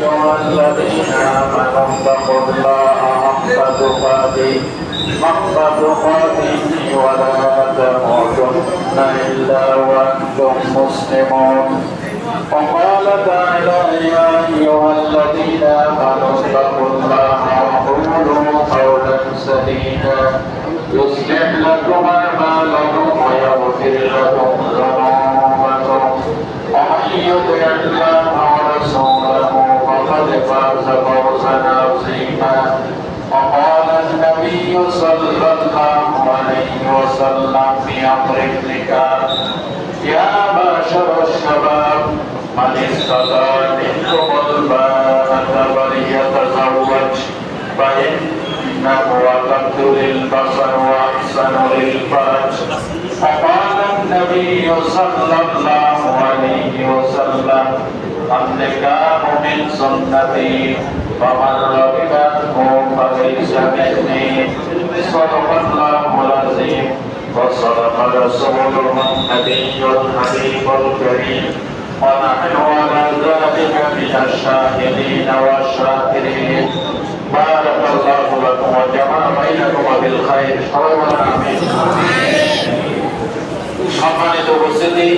أيها الذين آمنوا اتقوا الله حق تقاته ولا تموتن إلا وأنتم مسلمون. وقال تعالى يا أيها الذين آمنوا اتقوا الله وقولوا قولا سديدا يصلح لكم أعمالكم ويغفر لكم ذنوبكم ومن يطع الله ورسوله فقد فاز فوزا عظيما. وقال النبي صلى الله عليه وسلم في أمر النكاح يا معشر الشباب من استطاع منكم الباءة فليتزوج فإنه أغض للبصر وأحسن للفرج. وقال النبي صلى الله عليه وسلم النكاح من سنتي فمن رغب عنه فليس مني. صدق الله العظيم وصدق رسوله النبي الحبيب الكريم ونحن على ذلك من الشاهدين والشاكرين. بارك الله لكم وجمع بينكم بالخير. آمين. সম্মানিত উপস্থিতি,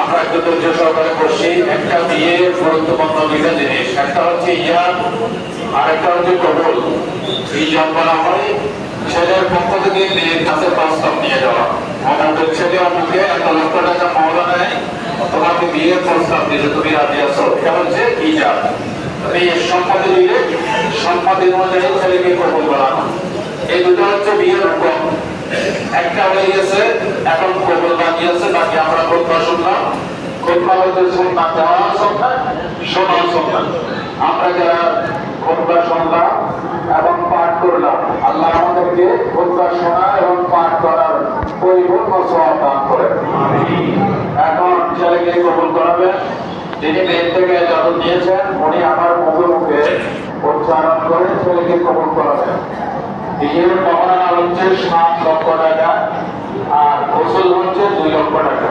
আমরা একটু ধৈর্য সহকারে বসি। একটা বিয়ের গুরুত্বপূর্ণ দুইটা জিনিস, একটা হচ্ছে ইয়াদ আর একটা হচ্ছে কবুল। ইজাব বলা হয় ছেলের পক্ষ থেকে মেয়ের কাছে প্রস্তাব নিয়ে যাওয়া। আমাদের ছেলে আমাকে 1 লক্ষ টাকা মাওলা নেয়, তোমাকে বিয়ের প্রস্তাব দিয়েছে, তুমি রাজি আছো, এটা হচ্ছে ইজাব। মেয়ের সম্পত্তি দিলে সম্পত্তি অনুযায়ী ছেলেকে কবুল করা। এই দুটো হচ্ছে বিয়ের হুকুম। একটা হয়ে গেছে, এখন কবুল বাকি আছে। বাকি আমরা খুতবা শুনলাম। খুতবা হচ্ছে সুন্নাত, দেওয়া সুন্নাত, শোনা সুন্নাত। আমরা যারা খুতবা শুনলাম এবং পাঠ করলাম, আল্লাহ আমাদেরকে খুতবা শোনা এবং পাঠ করার পরিপূর্ণ সওয়াব দান করেন। এখন ছেলেকে কবুল করাবেন। যিনি মেয়ের থেকে ইজাজত নিয়েছেন উনি আমার মুখে মুখে উচ্চারণ করে ছেলেকে কবুল করাবেন। বিয়ের পাওনা হচ্ছে 7 লক্ষ টাকা আর গোসল হচ্ছে 2 লক্ষ টাকা।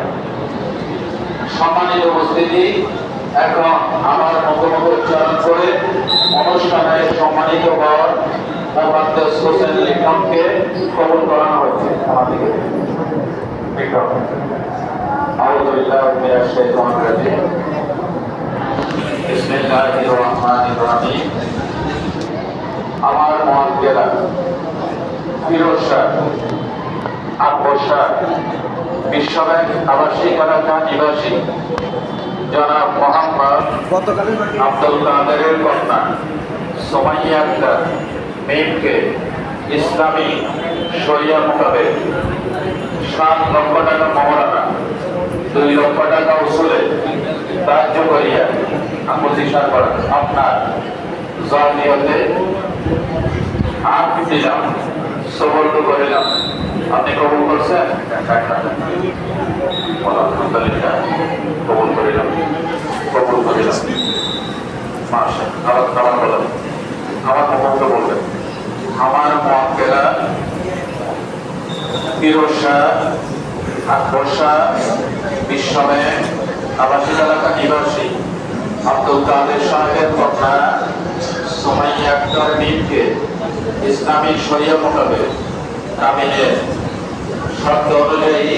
সম্মানিত উপস্থিতি, এখন আমার মুখে মুখে উচ্চারণ করে অনুষ্ঠানে সম্মানিত বর মুহাদ্দিস হোসেন লিটনকে কবুল করানো হচ্ছে। আমাদেরকে আউযু বিল্লাহি মিনাশ শাইতানির রাজিম। বিসমিল্লাহির রহমানির রহিম। আমার মুআজ্জেলা ফিরোজ শাহ আকবর শাহ বিশ্বব্যাংক আবাসিক এলাকা নিবাসী জনাব মোহাম্মদ আব্দুল কাদেরের কন্যা সুমাইয়া আক্তার মেমকে ইসলামী শরিয়া মোতাবেক 7 লক্ষ টাকা মহরানা 2 লক্ষ টাকা উসুলে ধার্য করিয়া প্রতিষ্ঠা করা আপনার জানিয়াতে হাত দিলাম, সুবর্দ করিলাম। আপনি কবুল করছেন? আলহামদুলিল্লাহ, কবুল করিলাম, কবুল করিলাম। মাশাআল্লাহ। বলেন, আমার মুখে বলবেন। আমার মুআক্কেলা ফিরোজ শাহ আকবর শাহ বিশ্বব্যাংক আবাসিক এলাকা নিবাসী আব্দুল কাদের সাহেবের কন্যা সুমাইয়া আক্তার মিমকে ইসলামী শরিয়া মোতাবেক কামিনের শর্ত অনুযায়ী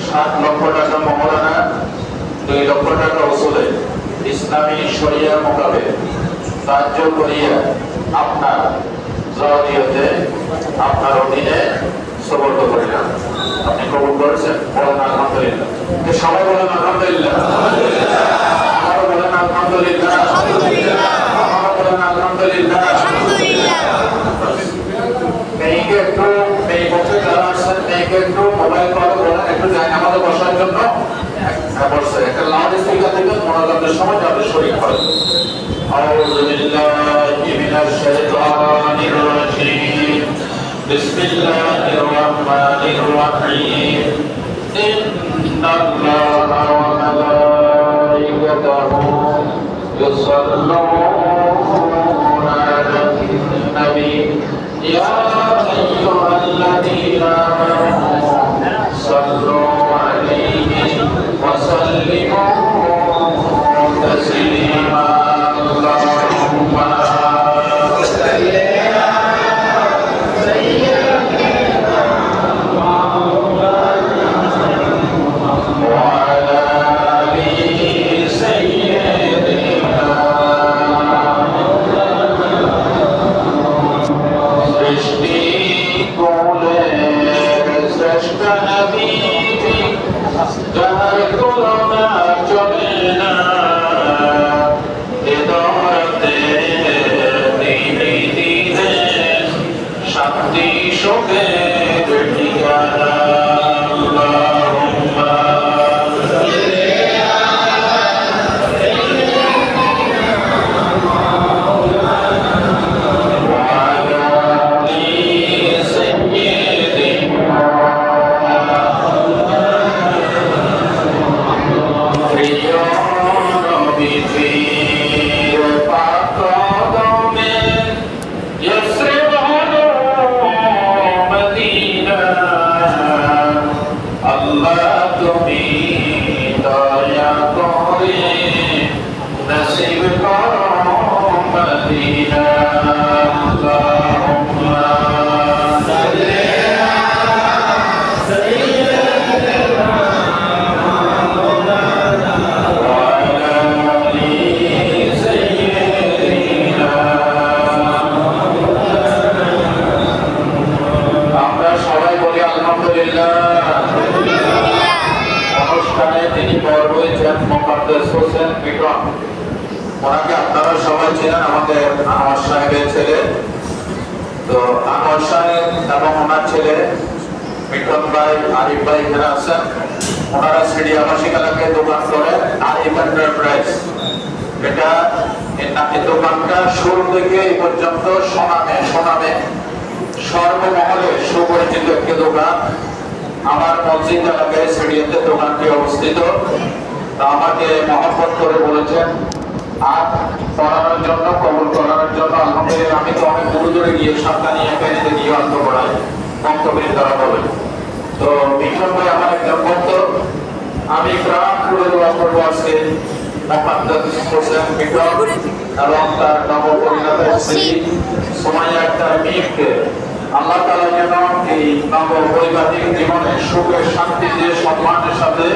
7 লক্ষ টাকা মহরানা 2 লক্ষ টাকা উসুলে ইসলামী শরিয়া মোতাবেক ধার্য করিয়া আপনার জাওয়াদিয়াতে আপনার অধীনে সুবর্দ করিলাম। আপনি কবুল করেছেন? বলেন আলহামদুলিল্লাহ। সবাই বলেন আলহামদুলিল্লাহ। আরো বলেন আলহামদুলিল্লাহ। আরো বলেন আলহামদুলিল্লাহ। মেয়েকে একটু মেয়ে পক্ষে যারা আসছেন মেয়েকে একটু মোবাইল কল বলেন একটু যায় আমাদের বসার জন্য। বলছে একটা লাউড স্পিকার থেকে মোনাজাতের সময় যাদের শরীর হয়। আউযু বিল্লাহি মিনাশ শাইতানির রাজিম। বিসমিল্লাহির রহমানির রহিম। ইন্নাল্লাহা ওয়া মালাইকাতাহু ইউসাল্লুনা আলান নবী ইয়া আইয়ুহাল্লাযীনা আমানু সাল্লু আলাইহি ওয়া সাল্লিমু তাসলিমা। نصيبكم مدينة اللهم صل على سيدنا وعلى آل سيدنا। আমরা সবাই বলি আলহামদুলিল্লাহ। অনুষ্ঠানে তিনি বড় হয়েছেন মোকাদ্দেস হোসেন বিক্রম, ওনাকে আপনারা সবাই চেনেন, আমাদের আনোয়ার সাহেবের ছেলে। তো আনোয়ার সাহেব এবং ওনার ছেলে বিক্রম ভাই, আরিফ ভাই এখানে আছেন। ওনারা সিডি আবাসিক এলাকায় দোকান করে আরিফ এন্টারপ্রাইজ। এটা এই দোকানটা শুরু থেকে এই পর্যন্ত সোনামে সর্বমহলে সুপরিচিত একটি দোকান। আমার মসজিদ এলাকায় সিডিএতে দোকানটি অবস্থিত। আমাকে মহব্বত করে বলেছেন আর পড়ানোর জন্য, কবুল করানোর জন্য। আলহামদুলিল্লাহ, আমি তো অনেক দূরে দূরে গিয়ে সাবধানী একাডেমিতে গিয়ে অন্ত পড়াই, বক্তব্যের দ্বারা বলে। তো বিক্রম ভাই আমার একজন ভক্ত। আমি প্রাণ করে দোয়া করবো আজকে মোকাদ্দেস হোসেন বিক্রম এবং তার নবপরিণত স্ত্রী সুমাইয়া আক্তার মিমকে আল্লাহ তাআলা যেন এই নববৈবাহিক জীবনে সুখে শান্তিতে সম্মানের সাথে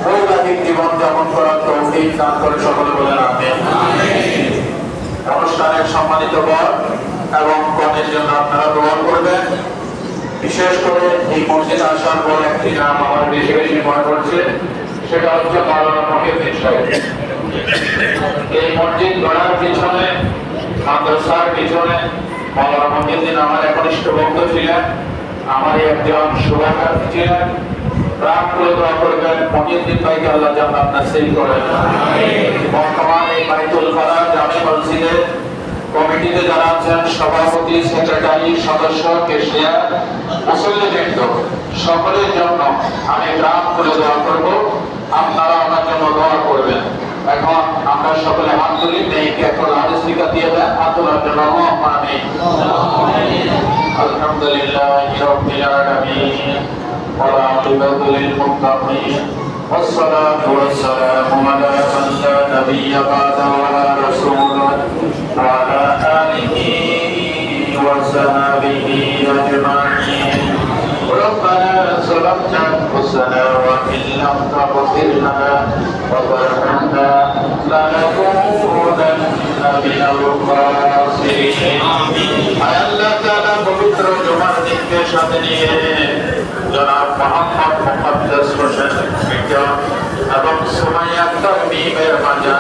বৈবাহিক জীবন যাপন করার তৌফিক দান করে, সকলে বলেন আমিন। অনুষ্ঠানের সম্মানিত বর এবং কনের জন্য আপনারা দোয়া করবেন। বিশেষ করে এই মসজিদে আসার পর একটি নাম আমার বেশি বেশি মনে পড়ছে, সেটা হচ্ছে মাওলানা মহিউদ্দিন সাহেব। এই মসজিদ গড়ার পিছনে, মাদ্রাসার পিছনে মাওলানা মহিউদ্দিন আমার একনিষ্ঠ বন্ধু ছিলেন, আমারই একজন শুভাকাঙ্ক্ষী ছিলেন। প্রাণ করে দোয়া করবেন মহিউদ্দিন ভাইকে আল্লাহ জান্নাত নসিব করেন। বর্তমান এই বাইতুল ফারাজ জামে মসজিদে কমিটিতে যারা আছেন, সভাপতি, সেক্রেটারি, সদস্য, কেশিয়ার, মুসল্লিবৃন্দ, সকলের জন্য আমি প্রাণ করে দোয়া করব। আপনারা আমার জন্য দোয়া করবেন। এখন আমরা সকলে হাত তুলি, মেয়েকে একটা লাউডস্পিকার দিয়ে দেন, হাত তোলার জন্য আমিন। আলহামদুলিল্লাহি রাব্বিল আলামিন ওয়া আকিবাতু লিল মুত্তাকিন والصلاة والسلام على من لا نبي بعده ولا رسول وعلى آله وصحبه أجمعين. ربنا ظلمنا أنفسنا وإن لم تغفر لنا وترحمنا لنكونن من الخاسرين. আল্লাহ তাআলা পবিত্র জুমার দিনকে সাথে নিয়ে জনাব মোহাম্মদ মোকাদ্দেস হোসেন বিক্রম এবং সুমাইয়া আক্তার মিমের মাঝে